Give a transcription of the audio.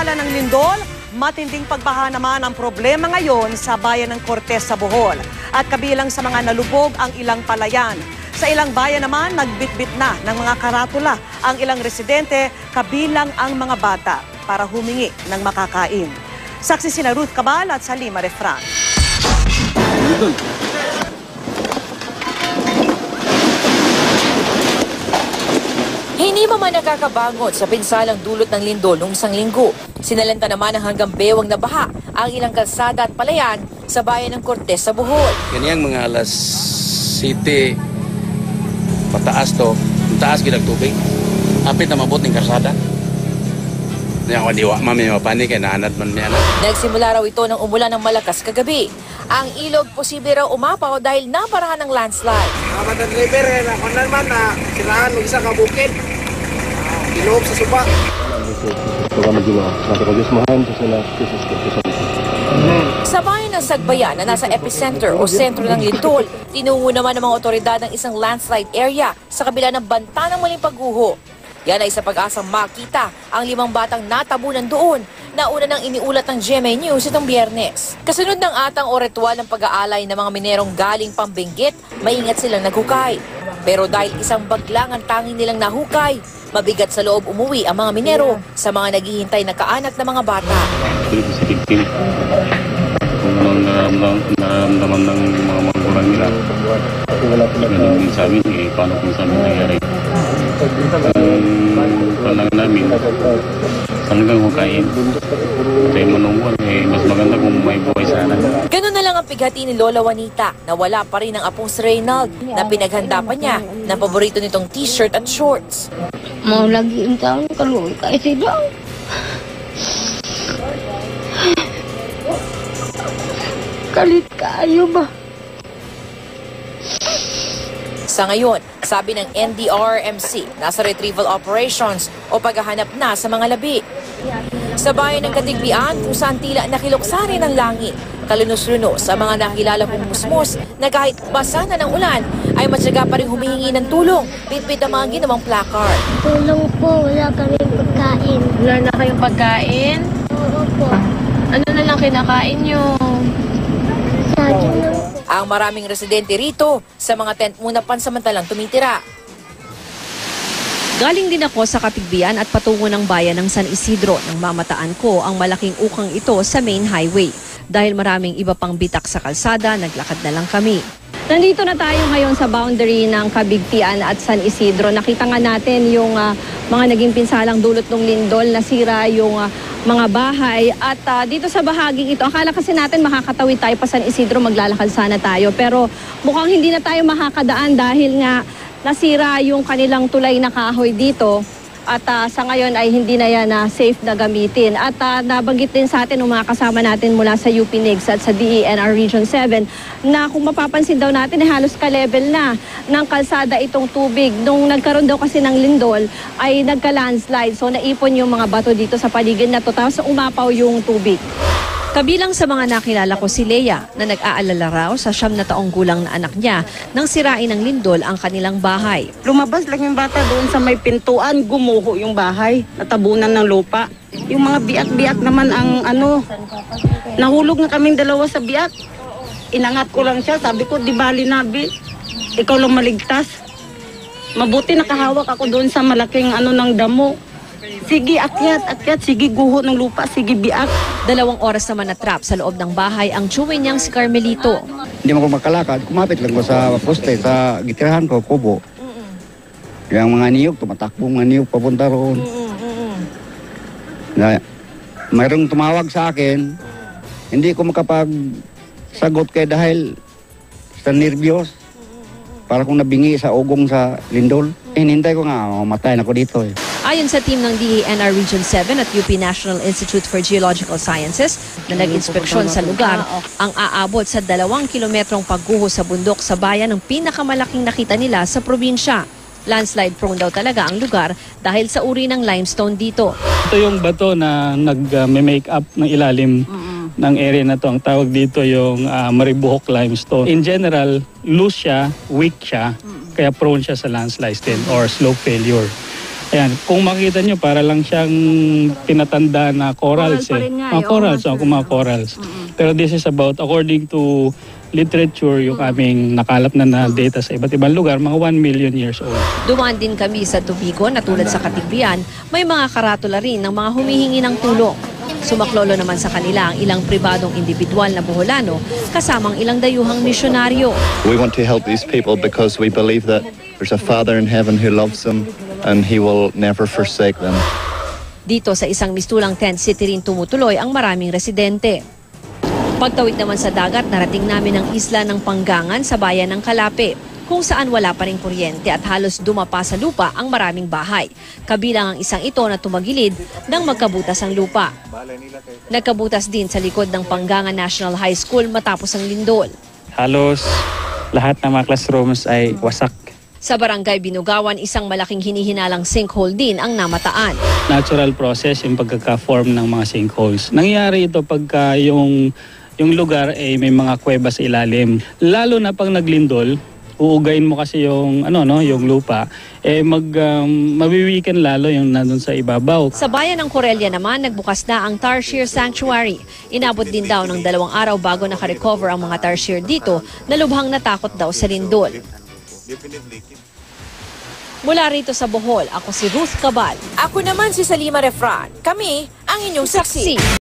Samantala ng lindol, matinding pagbaha naman ang problema ngayon sa bayan ng Cortes sa Bohol. At kabilang sa mga nalubog ang ilang palayan. Sa ilang bayan naman, nagbitbit na ng mga karatula ang ilang residente kabilang ang mga bata para humingi ng makakain. Saksi sina Ruth Cabal at Salima Refran. Hindi pa man nakakabangot sa pinsalang dulot ng lindol noong isang linggo. Sinalanta naman ng hanggang bewang na baha ang ilang kalsada at palayan sa bayan ng Cortes sa Bohol. Ganyan mga alas 7 pataas to, taas gidag tubig. Apit na mabot ng kalsada. Kaya ako diwa, mami mapanik kaya naanad man may anak. Nagsimula raw ito ng umulan ng malakas kagabi. Ang ilog posible raw umapaw dahil naparahan ng landslide. Mga driver, kung naman na sirahan ng isang kabukid. Iloob sa suba. Sa bayan ng Sagbayan na nasa epicenter o sentro ng lindol, tinungo naman ng mga otoridad ng isang landslide area sa kabila ng banta ng muling pagguho. Yan ay sa pag-asang makita ang 5 batang natabunan doon na una nang iniulat ng GMA News itong Biyernes. Kasunod ng atang o ritual ng pag-aalay ng mga minerong galing Pambenguit, maingat silang naghukay. Pero dahil isang baglang ang tanging nilang nahukay, mabigat sa loob umuwi ang mga minero sa mga naghihintay na kaanak na mga bata. Kung anong nararamdaman ng mga magulang nila, ganun din sa amin, paano kung sa amin nangyari. Palang namin, hanggang hukain. Tayo manungwan, mas maganda kung may buhay sana. Ganun na lang ang pighati ni Lola Juanita na wala pa rin ang apong si Reynald na pinaghanda pa niya ng paborito nitong t-shirt at shorts. Mau lagi ang taon kaluwi kay sila. Kalit kayo ba? Sa ngayon, sabi ng NDRRMC, nasa retrieval operations o paghahanap na sa mga labi. Sa bayan ng Katigbian, kung saan tila nakiloksarin ang langit, kalunos-lunos sa mga nakilala kong musmos na kahit basa na ng ulan, ay matyaga pa rin humihingi ng tulong, pitpit ang mga ginawang placard. Tulong po, wala kaming pagkain. Wala na kayong pagkain? Oo po. Ano na lang kinakain nyo? Saging lang po. Ang maraming residente rito sa mga tent muna pansamantalang tumitira. Galing din ako sa Katigbian at patungo ng bayan ng San Isidro nang mamataan ko ang malaking ukang ito sa main highway. Dahil maraming iba pang bitak sa kalsada, naglakad na lang kami. Nandito na tayo ngayon sa boundary ng Kabigtian at San Isidro. Nakita nga natin yung mga naging pinsalang dulot ng lindol, nasira yung mga bahay. At dito sa bahaging ito, akala kasi natin makakatawid tayo pa San Isidro, maglalakad sana tayo. Pero mukhang hindi na tayo makakadaan dahil nga nasira yung kanilang tulay na kahoy dito. At sa ngayon ay hindi na yan safe na gamitin. At nabanggit din sa atin ng mga kasama natin mula sa UP NIGS at sa DENR Region 7 na kung mapapansin daw natin ay halos ka-level na ng kalsada itong tubig. Nung nagkaroon daw kasi ng lindol ay nagka-landslide. So naipon yung mga bato dito sa paligid na to. Tapos umapaw yung tubig. Kabilang sa mga nakilala ko si Leia na nag-aalala raw sa 9 na taong gulang na anak niya nang sirain ng lindol ang kanilang bahay. Lumabas lang yung bata doon sa may pintuan, gumuho yung bahay, natabunan ng lupa. Yung mga biak-biak naman ang nahulog na kaming dalawa sa biak. Inangat ko lang siya, sabi ko, di bali nabi, ikaw lang maligtas. Mabuti nakahawak ako doon sa malaking ng damo. Sige, akyat, sige, guho ng lupa, sige, biak. 2 oras naman na trap sa loob ng bahay ang tsuwin niyang si Carmelito. Hindi mo ko makalakad, kumapit lang ko sa poste, sa gitirahan ko, kubo. Yung mga niyog, tumatakbo mga niyog papunta roon. Mayroong tumawag sa akin, hindi ko makapagsagot kay dahil sa nervyos. Para kung nabingi sa ugong sa lindol. Hinintay ko nga, mamatay na ko dito eh. Ayon sa team ng DENR Region 7 at UP National Institute for Geological Sciences na nag-inspeksyon sa lugar, ang aabot sa 2 kilometrong pagguho sa bundok sa bayan ng pinakamalaking nakita nila sa probinsya. Landslide prone daw talaga ang lugar dahil sa uri ng limestone dito. Ito yung bato na nag-make up ng ilalim ng area na to. Ang tawag dito yung Maribohok limestone. In general, loose siya, weak siya, kaya prone siya sa landslide din or slope failure. Ayan, kung makita nyo, para lang siyang pinatanda na corals. Coral pa rin nga, Mga corals, oo, mga corals. Pero this is about, according to literature, yung aming nakalap na data sa iba't ibang lugar, mga 1 million years old. Dumaan din kami sa Tubigon na tulad sa Katigbian, may mga karatula rin ng mga humihingi ng tulong. Sumaklolo naman sa kanila ang ilang pribadong individual na Boholano kasamang ilang dayuhang misyonaryo. We want to help these people because we believe that there's a Father in heaven who loves them and He will never forsake them. Dito sa isang mistulang tent city rin tumutuloy ang maraming residente. Pagtawid naman sa dagat, narating namin ang isla ng Panggangan sa bayan ng Kalape, kung saan wala pa ring kuryente at halos dumapa sa lupa ang maraming bahay. Kabilang ang isang ito na tumagilid nang magkabutas ang lupa. Nagkabutas din sa likod ng Panggangan National High School matapos ang lindol. Halos lahat ng mga classrooms ay wasak. Sa barangay Binugawan, isang malaking hinihinalang sinkhole din ang namataan. Natural process yung pagkaka-form ng mga sinkholes. Nangyayari ito pagka yung lugar ay may mga kuweba sa ilalim. Lalo na pag naglindol, uugayin mo kasi yung yung lupa, mabiwikan lalo yung nandun sa ibabaw. Sa bayan ng Corellia naman, nagbukas na ang Tarsier Sanctuary. Inabot din daw ng 2 araw bago nakarecover ang mga tarsier dito na lubhang natakot daw sa lindol. Mula rito sa Bohol, ako si Ruth Cabal. Ako naman si Salima Refran. Kami ang inyong saksi.